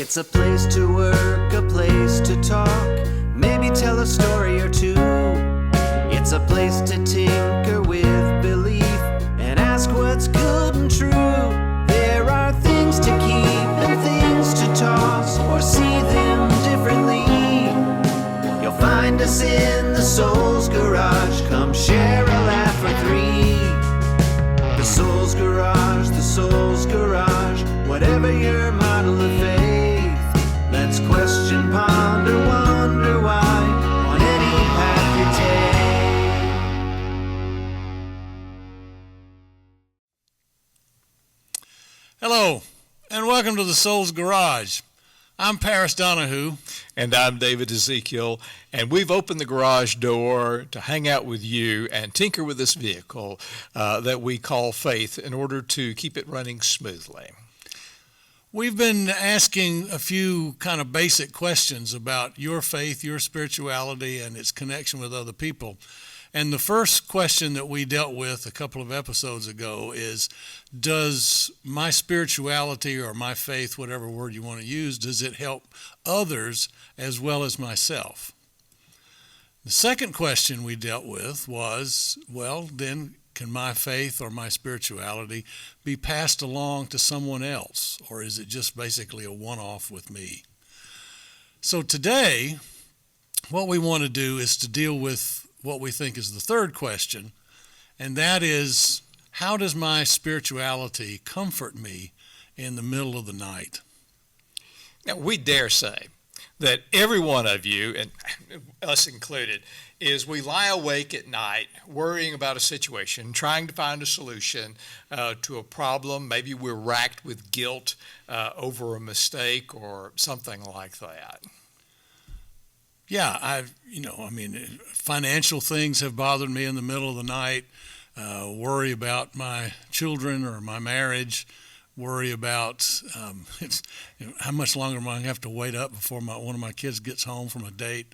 It's a place to work, a place to talk, maybe tell a story or two. It's a place to tinker with belief and ask what's good and true. There are things to keep and things to toss or see them differently. You'll find us in the Soul's Garage. Come share a laugh or three. The Soul's Garage, the Soul's Garage. Whatever your model of faith, let's question, ponder, wonder why on any path you take. Hello, and welcome to the Soul's Garage. I'm Paris Donahue. And I'm David Ezekiel, and we've opened the garage door to hang out with you and tinker with this vehicle that we call faith in order to keep it running smoothly. We've been asking a few kind of basic questions about your faith, your spirituality, and its connection with other people. And the first question that we dealt with a couple of episodes ago is, does my spirituality or my faith, whatever word you want to use, does it help others as well as myself? The second question we dealt with was, well, then can my faith or my spirituality be passed along to someone else, or is it just basically a one-off with me? So today, what we want to do is to deal with what we think is the third question, and that is, how does my spirituality comfort me in the middle of the night? Now, we dare say that every one of you, and us included, is we lie awake at night worrying about a situation, trying to find a solution to a problem. Maybe we're racked with guilt over a mistake or something like that. Yeah, financial things have bothered me in the middle of the night. Worry about my children or my marriage. Worry about how much longer am I going to have to wait up before one of my kids gets home from a date.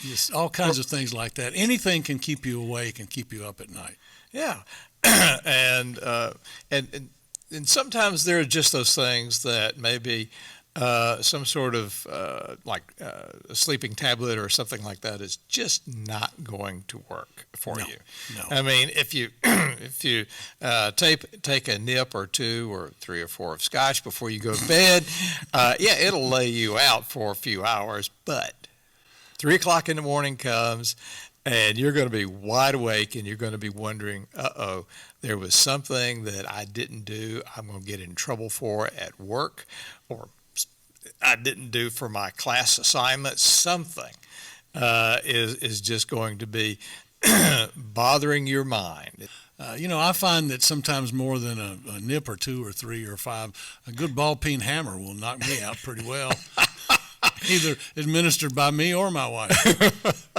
Just all kinds of things like that. Anything can keep you awake and keep you up at night. Yeah, and sometimes there are just those things that maybe some sort of a sleeping tablet or something like that is just not going to work for you. No. I mean, if you take a nip or two or 3 or 4 of scotch before you go to bed, it'll lay you out for a few hours. But 3 o'clock in the morning comes, and you're going to be wide awake, and you're going to be wondering, there was something that I didn't do. I'm going to get in trouble for at work, or I didn't do for my class assignment. Something is just going to be bothering your mind. I find that sometimes more than a nip or 2 or 3 or 5, a good ball-peen hammer will knock me out pretty well, either administered by me or my wife.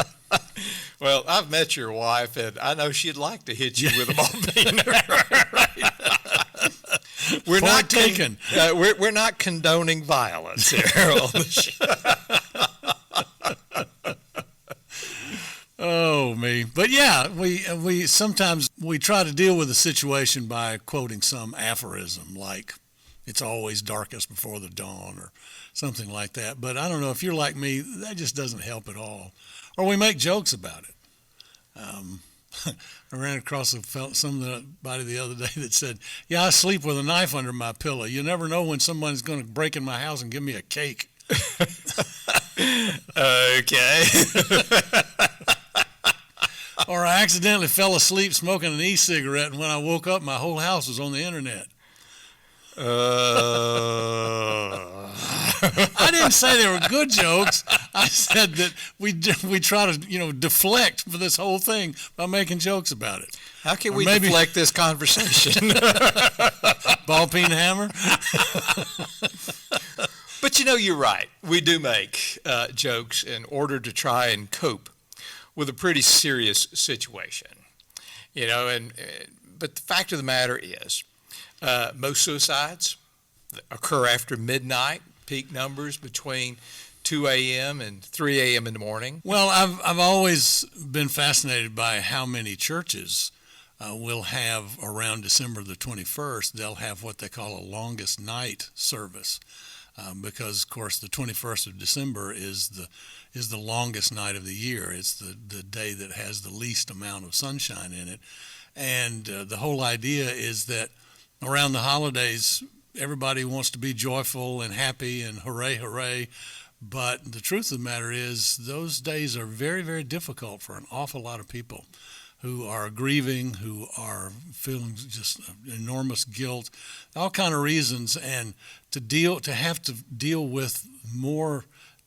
Well, I've met your wife, and I know she'd like to hit you with a ball-peen hammer. We're not condoning violence here on the show. Oh, me. But yeah, we sometimes we try to deal with the situation by quoting some aphorism like, it's always darkest before the dawn, or something like that. But I don't know, if you're like me, that just doesn't help at all. Or we make jokes about it. I ran across somebody the other day that said, yeah, I sleep with a knife under my pillow. You never know when someone's going to break in my house and give me a cake. Okay. Or I accidentally fell asleep smoking an e-cigarette, and when I woke up, my whole house was on the internet. I didn't say they were good jokes. I said that we try to deflect for this whole thing by making jokes about it. How can we deflect this conversation? Ball-peen hammer. But you're right. We do make jokes in order to try and cope with a pretty serious situation. But the fact of the matter is, most suicides occur after midnight, peak numbers between 2 a.m. and 3 a.m. in the morning. Well, I've always been fascinated by how many churches we'll have around December the 21st, they'll have what they call a longest night service. Because, of course, the 21st of December is the longest night of the year. It's the day that has the least amount of sunshine in it. And the whole idea is that around the holidays, everybody wants to be joyful and happy and hooray, hooray. But the truth of the matter is those days are very, very difficult for an awful lot of people who are grieving, who are feeling just enormous guilt, all kind of reasons. And to have to deal with more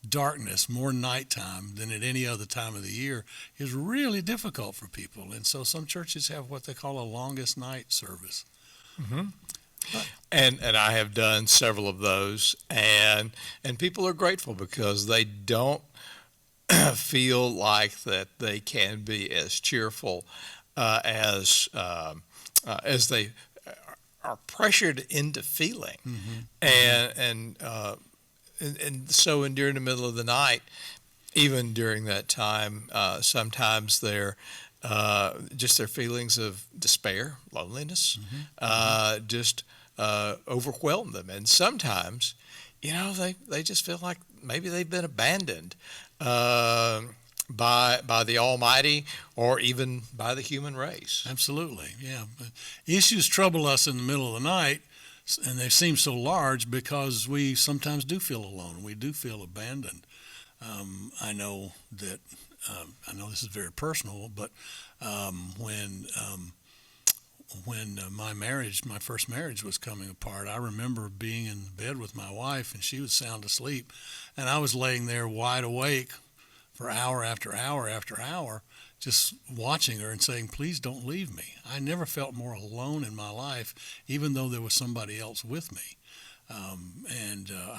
darkness, more nighttime than at any other time of the year is really difficult for people. And so some churches have what they call a longest night service. Mm-hmm. And I have done several of those, and people are grateful because they don't feel like that they can be as cheerful as they are pressured into feeling. Mm-hmm. And so during the middle of the night, even during that time, sometimes they're just their feelings of despair, loneliness, just overwhelm them. And sometimes, they just feel like maybe they've been abandoned by the Almighty or even by the human race. Absolutely, yeah. Issues trouble us in the middle of the night, and they seem so large because we sometimes do feel alone. We do feel abandoned. I know that. I know this is very personal, but when my first marriage was coming apart, I remember being in bed with my wife, and she was sound asleep, and I was laying there wide awake for hour after hour after hour, just watching her and saying, "Please don't leave me." I never felt more alone in my life, even though there was somebody else with me.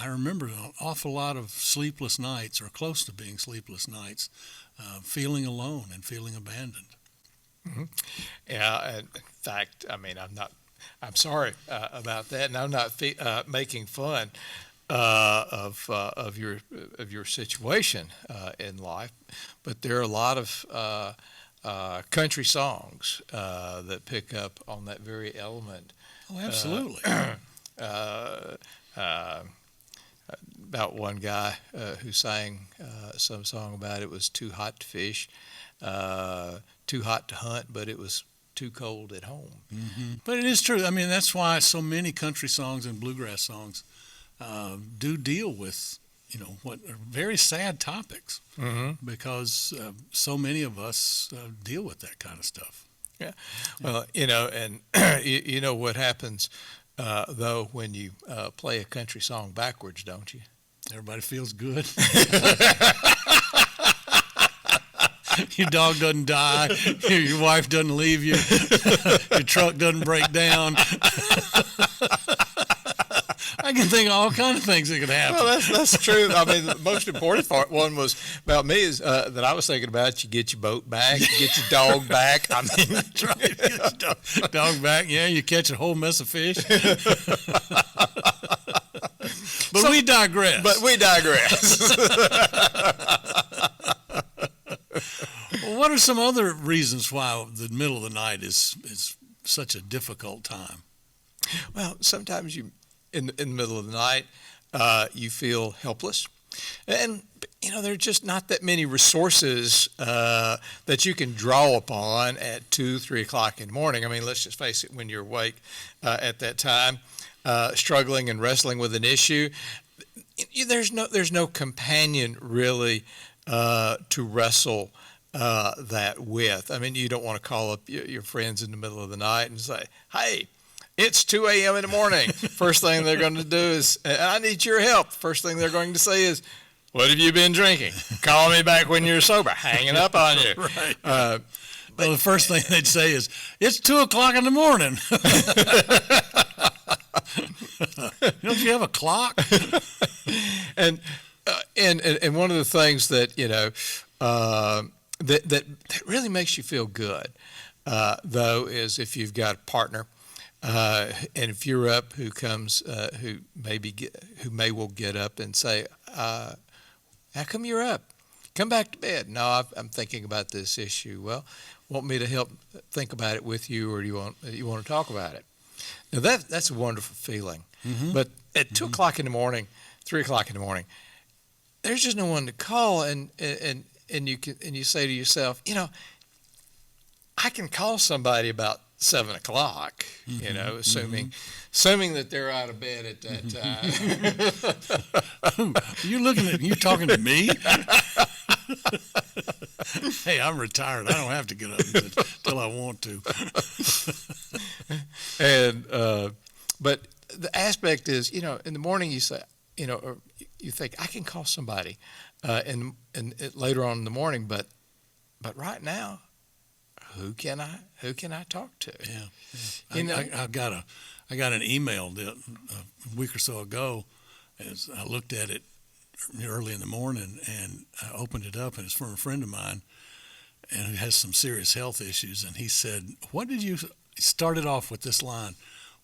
I remember an awful lot of sleepless nights, or close to being sleepless nights, feeling alone and feeling abandoned. Mm-hmm. Yeah, in fact, I'm sorry about that, and I'm not making fun of your situation in life, but there are a lot of country songs that pick up on that very element. Oh, absolutely. About one guy who sang some song about it was too hot to fish, too hot to hunt, but it was too cold at home. Mm-hmm. But it is true. I mean, that's why so many country songs and bluegrass songs do deal with, what are very sad topics, mm-hmm. because so many of us deal with that kind of stuff. Yeah. Well, and you know what happens, though, when you play a country song backwards, don't you? Everybody feels good. Your dog doesn't die. Your wife doesn't leave you. Your truck doesn't break down. I can think of all kinds of things that could happen. Well, that's true. I mean, the most important one was about me is that I was thinking about. You get your boat back, you get your dog back. I mean, that's right. You get your dog back. Yeah, you catch a whole mess of fish. But we digress. Well, what are some other reasons why the middle of the night is such a difficult time? Well, sometimes in the middle of the night, you feel helpless. And, there are just not that many resources that you can draw upon at 2, 3 o'clock in the morning. I mean, let's just face it, when you're awake at that time, struggling and wrestling with an issue, there's no companion really to wrestle that with. I mean, you don't want to call up your friends in the middle of the night and say, "Hey, it's 2 a.m. in the morning." First thing they're going to do is, "I need your help." First thing they're going to say is, "What have you been drinking? Call me back when you're sober." Hanging up on you. Right. Well, the first thing they'd say is, "It's 2 o'clock in the morning." Don't you have a clock? And one of the things that that really makes you feel good, though, is if you've got a partner, and if you're up, who may well get up and say, "How come you're up? come back to bed. No, I'm thinking about this issue. Well, want me to help think about it with you, or do you want to talk about it? Now that's a wonderful feeling. But at 2 o'clock in the morning, 3 o'clock in the morning, there's just no one to call, and you say to yourself, I can call somebody about 7 o'clock, assuming that they're out of bed at that time. You talking to me? Hey, I'm retired. I don't have to get up until I want to. But the aspect is, in the morning you say, or you think I can call somebody, and later on in the morning, but right now, who can I talk to? Yeah. I got an email a week or so ago, as I looked at it early in the morning, and I opened it up, and it's from a friend of mine, and who has some serious health issues, and he said, he started off with this line,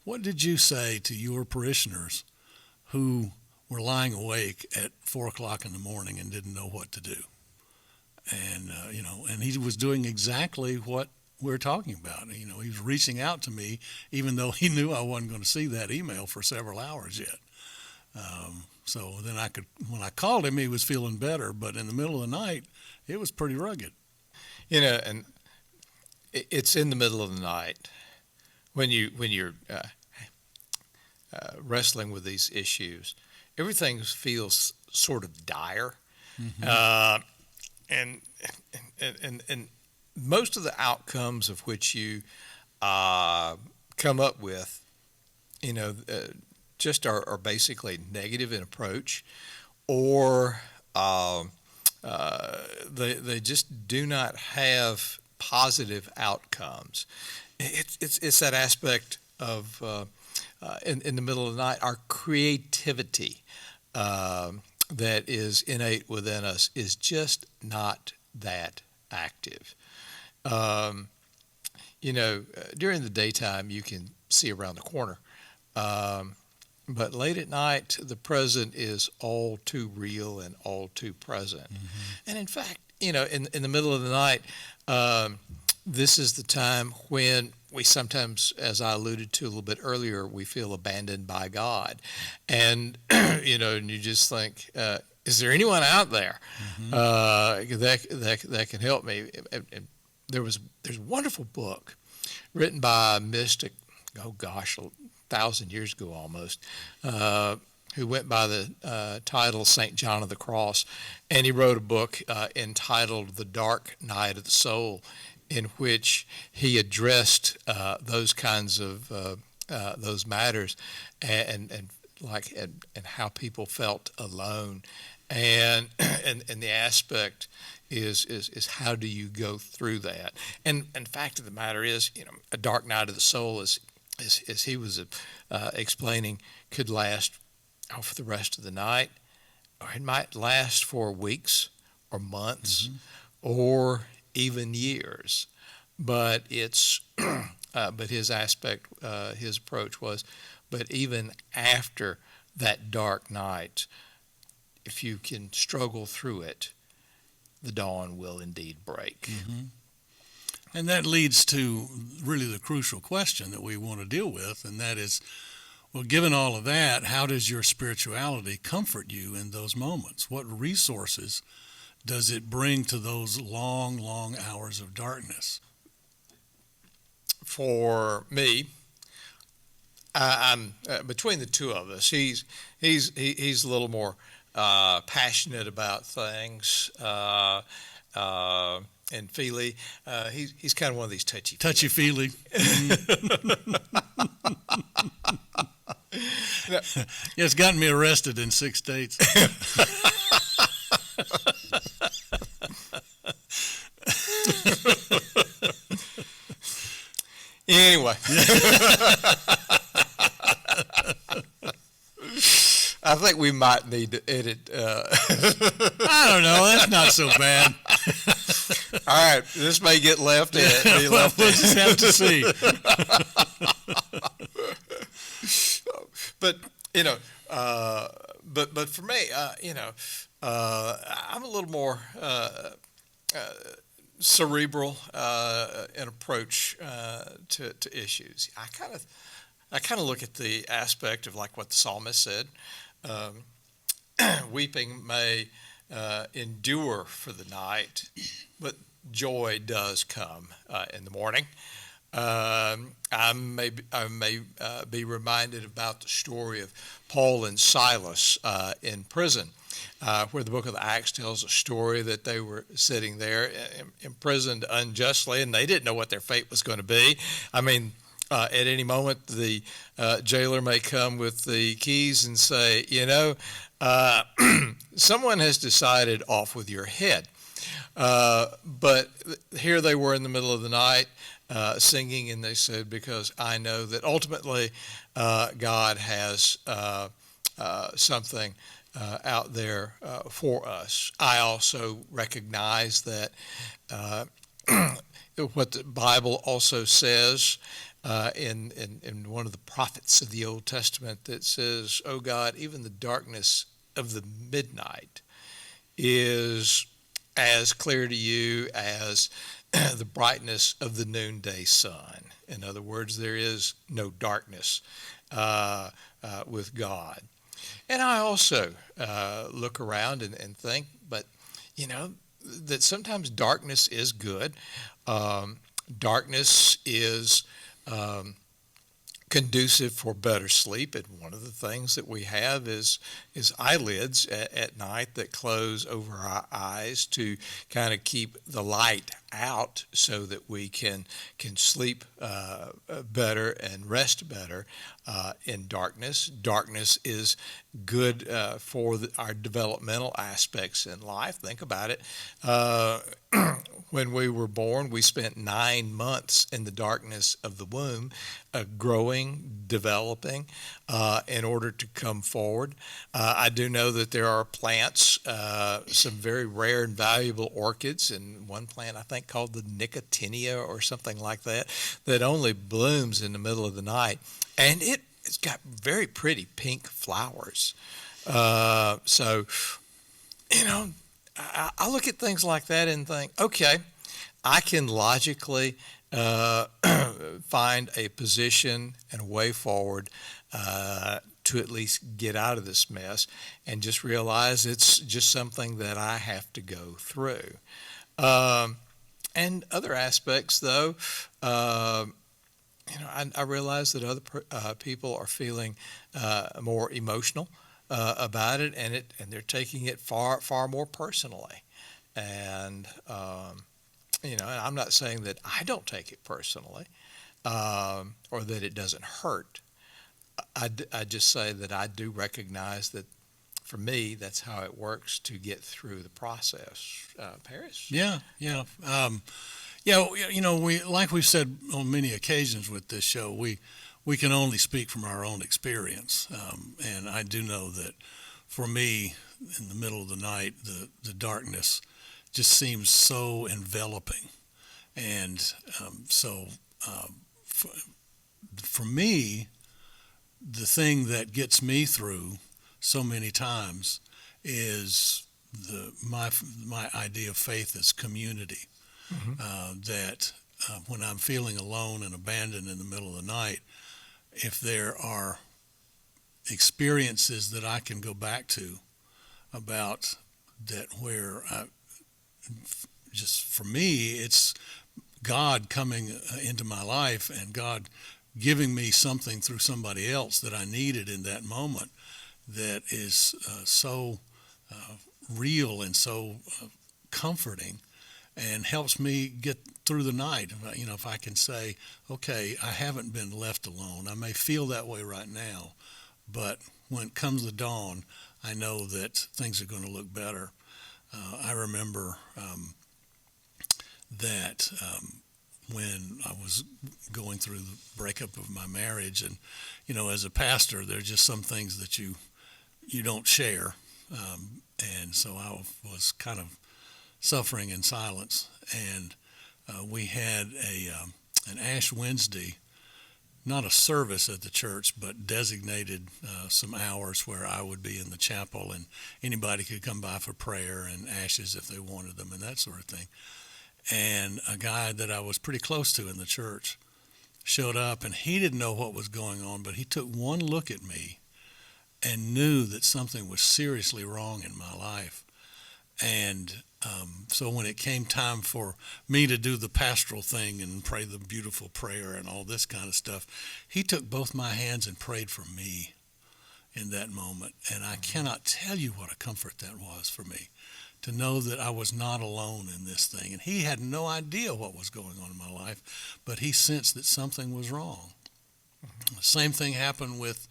what did you say to your parishioners who were lying awake at 4 o'clock in the morning and didn't know what to do? And, and he was doing exactly what we're talking about. He was reaching out to me, even though he knew I wasn't going to see that email for several hours yet. So then when I called him, he was feeling better, but in the middle of the night, it was pretty rugged. And it's in the middle of the night when you're wrestling with these issues. Everything feels sort of dire, and most of the outcomes of which you come up with, just are basically negative in approach, or they just do not have positive outcomes. It's that aspect of in the middle of the night, our creativity that is innate within us is just not that active. During the daytime, you can see around the corner. But late at night, the present is all too real and all too present. And in fact, in the middle of the night, this is the time when we sometimes, as I alluded to a little bit earlier, we feel abandoned by God. And, and you just think, is there anyone out there that can help me? And there's a wonderful book written by a mystic, 1,000 years ago almost, who went by the title St. John of the Cross. And he wrote a book entitled The Dark Night of the Soul, in which he addressed those kinds of those matters and how people felt alone, and the aspect is how do you go through that? And fact of the matter is, a dark night of the soul is he was explaining, could last for the rest of the night, or it might last for weeks or months or even years. But it's but his approach was, but even after that dark night, if you can struggle through it, the dawn will indeed break. And that leads to really the crucial question that we want to deal with, and that is, well, given all of that, how does your spirituality comfort you in those moments? What resources does it bring to those long, long hours of darkness? For me, I'm between the two of us. He's a little more passionate about things, and feely. He's kind of one of these touchy-feely. Yeah, it's gotten me arrested in 6 states. Anyway. I think we might need to edit. I don't know. That's not so bad. All right. This may get left in. We'll just have to see. But, but for me, I'm a little more cerebral in approach to issues. I kind of look at the aspect of like what the psalmist said. Um, Weeping may endure for the night, but joy does come in the morning. I may be reminded about the story of Paul and Silas in prison, where the book of the Acts tells a story that they were sitting there imprisoned unjustly, and they didn't know what their fate was going to be. I mean, at any moment, the jailer may come with the keys and say, someone has decided off with your head. But here they were in the middle of the night singing, and they said, because I know that ultimately God has something out there for us. I also recognize that what the Bible also says in one of the prophets of the Old Testament that says, "Oh God, even the darkness of the midnight is as clear to you as the brightness of the noonday sun." In other words, there is no darkness with God. And I also look around and think, but that sometimes darkness is good. Darkness is conducive for better sleep, and one of the things that we have is eyelids at night that close over our eyes to kind of keep the light out so that we can sleep better and rest better in darkness. Darkness is good for our developmental aspects in life. Think about it. When we were born, we spent 9 months in the darkness of the womb, growing, developing, in order to come forward. I do know that there are plants, some very rare and valuable orchids, and one plant I think called the nicotinia or something like that, that only blooms in the middle of the night, and it's got very pretty pink flowers. So, I look at things like that and think, okay, I can logically find a position and a way forward to at least get out of this mess, and just realize it's just something that I have to go through. And other aspects, though, I realize that other people are feeling more emotional about it, and they're taking it far more personally. And and I'm not saying that I don't take it personally, or that it doesn't hurt. I just say that I do recognize that for me, that's how it works to get through the process. Paris? Yeah. We, like we've said on many occasions with this show, we can only speak from our own experience. And I do know that for me, in the middle of the night, the darkness just seems so enveloping. And for me, the thing that gets me through so many times is my idea of faith as community. Mm-hmm. That when I'm feeling alone and abandoned in the middle of the night, if there are experiences that I can go back to about that, where just for me, it's God coming into my life and God giving me something through somebody else that I needed in that moment, that is so real and so comforting, and helps me get through the night. If I can say, okay, I haven't been left alone. I may feel that way right now, but when it comes the dawn, I know that things are going to look better. I remember that when I was going through the breakup of my marriage, and as a pastor, there's just some things that you don't share, and so I was kind of suffering in silence. And we had an Ash Wednesday not a service at the church, but designated some hours where I would be in the chapel, and anybody could come by for prayer and ashes if they wanted them and that sort of thing. And a guy that I was pretty close to in the church showed up, and he didn't know what was going on, but he took one look at me and knew that something was seriously wrong in my life. And so when it came time for me to do the pastoral thing and pray the beautiful prayer and all this kind of stuff, he took both my hands and prayed for me in that moment. And I cannot tell you what a comfort that was for me, to know that I was not alone in this thing. And he had no idea what was going on in my life, but he sensed that something was wrong. The same thing happened with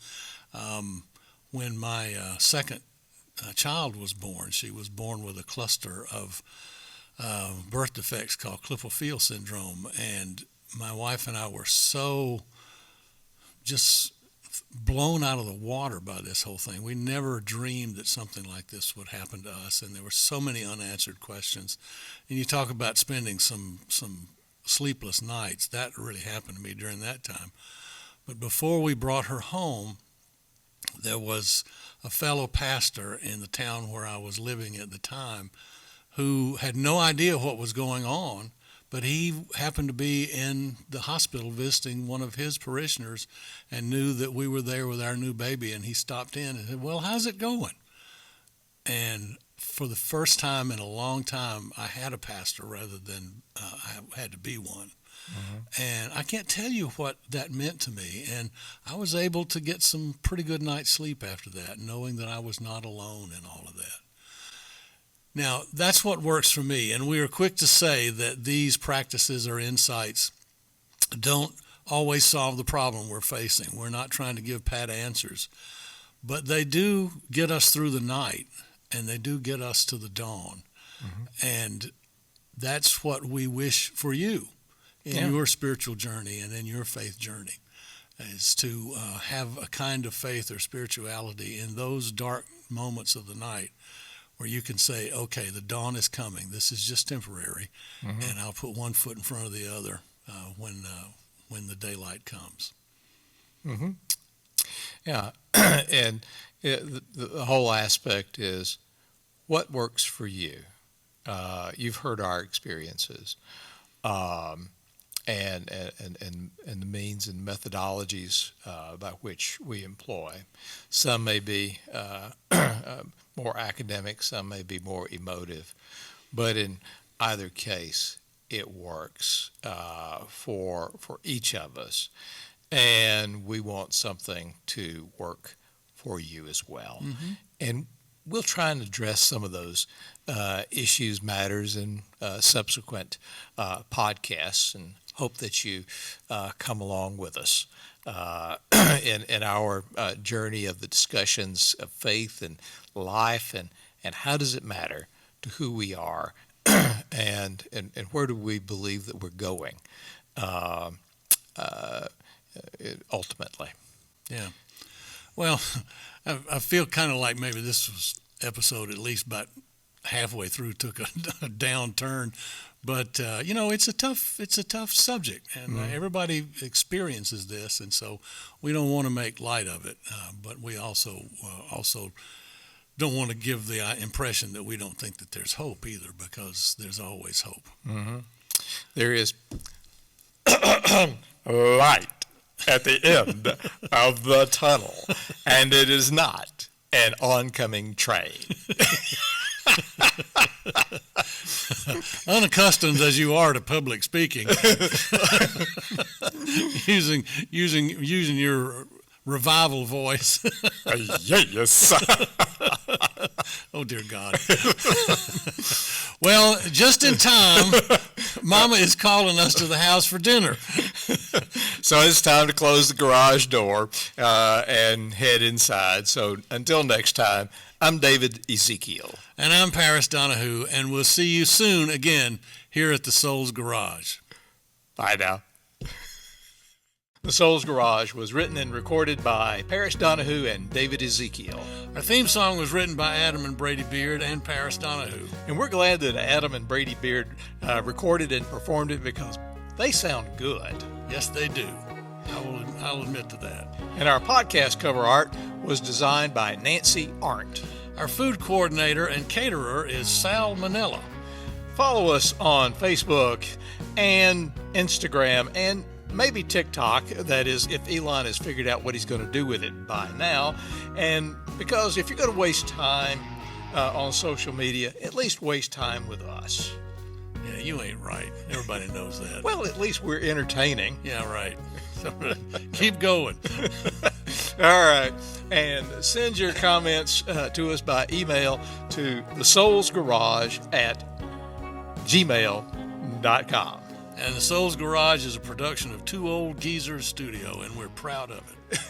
when my second child was born. She was born with a cluster of birth defects called Klippel-Feil syndrome, and my wife and I were so just blown out of the water by this whole thing. We never dreamed that something like this would happen to us, and there were so many unanswered questions. And you talk about spending some sleepless nights. That really happened to me during that time. But before we brought her home, there was a fellow pastor in the town where I was living at the time who had no idea what was going on, but he happened to be in the hospital visiting one of his parishioners and knew that we were there with our new baby, and he stopped in and said, "Well, how's it going?" And for the first time in a long time, I had a pastor rather than I had to be one. Mm-hmm. And I can't tell you what that meant to me. And I was able to get some pretty good night's sleep after that, knowing that I was not alone in all of that. Now, that's what works for me. And we are quick to say that these practices or insights don't always solve the problem we're facing. We're not trying to give pat answers. But they do get us through the night, and they do get us to the dawn. Mm-hmm. And that's what we wish for you in your spiritual journey and in your faith journey, is to have a kind of faith or spirituality in those dark moments of the night where you can say, okay, the dawn is coming. This is just temporary, mm-hmm. and I'll put one foot in front of the other when the daylight comes. Mm-hmm. Yeah, and the whole aspect is what works for you. You've heard our experiences. And the means and methodologies by which we employ. Some may be more academic, some may be more emotive, but in either case, it works for each of us, and we want something to work for you as well. Mm-hmm. And we'll try and address some of those issues, matters, in subsequent podcasts, and hope that you come along with us in our journey of the discussions of faith and life, and how does it matter to who we are, and where do we believe that we're going ultimately. Yeah. Well, I feel kind of like maybe this episode, at least about halfway through, took a downturn. But it's a tough subject, and everybody experiences this, and so we don't want to make light of it. But we also don't want to give the impression that we don't think that there's hope either, because there's always hope. Mm-hmm. There is light at the end of the tunnel, and it is not an oncoming train. Unaccustomed as you are to public speaking, using your revival voice. Yes. Oh, dear God. Well, just in time, Mama is calling us to the house for dinner. So it's time to close the garage door and head inside. So until next time, I'm David Ezekiel. And I'm Paris Donahue, and we'll see you soon again here at the Soul's Garage. Bye now. The Soul's Garage was written and recorded by Paris Donahue and David Ezekiel. Our theme song was written by Adam and Brady Beard and Paris Donahue. And we're glad that Adam and Brady Beard recorded and performed it, because they sound good. Yes, they do. I'll admit to that. And our podcast cover art was designed by Nancy Arndt. Our food coordinator and caterer is Sal Manella. Follow us on Facebook and Instagram and maybe TikTok. That is, if Elon has figured out what he's going to do with it by now. And because if you're going to waste time on social media, at least waste time with us. Yeah, you ain't right. Everybody knows that. Well, at least we're entertaining. Yeah, right. So, keep going. All right. And send your comments to us by email to thesoulsgarage@gmail.com. And the Souls Garage is a production of Two Old Geezers Studio, and we're proud of it.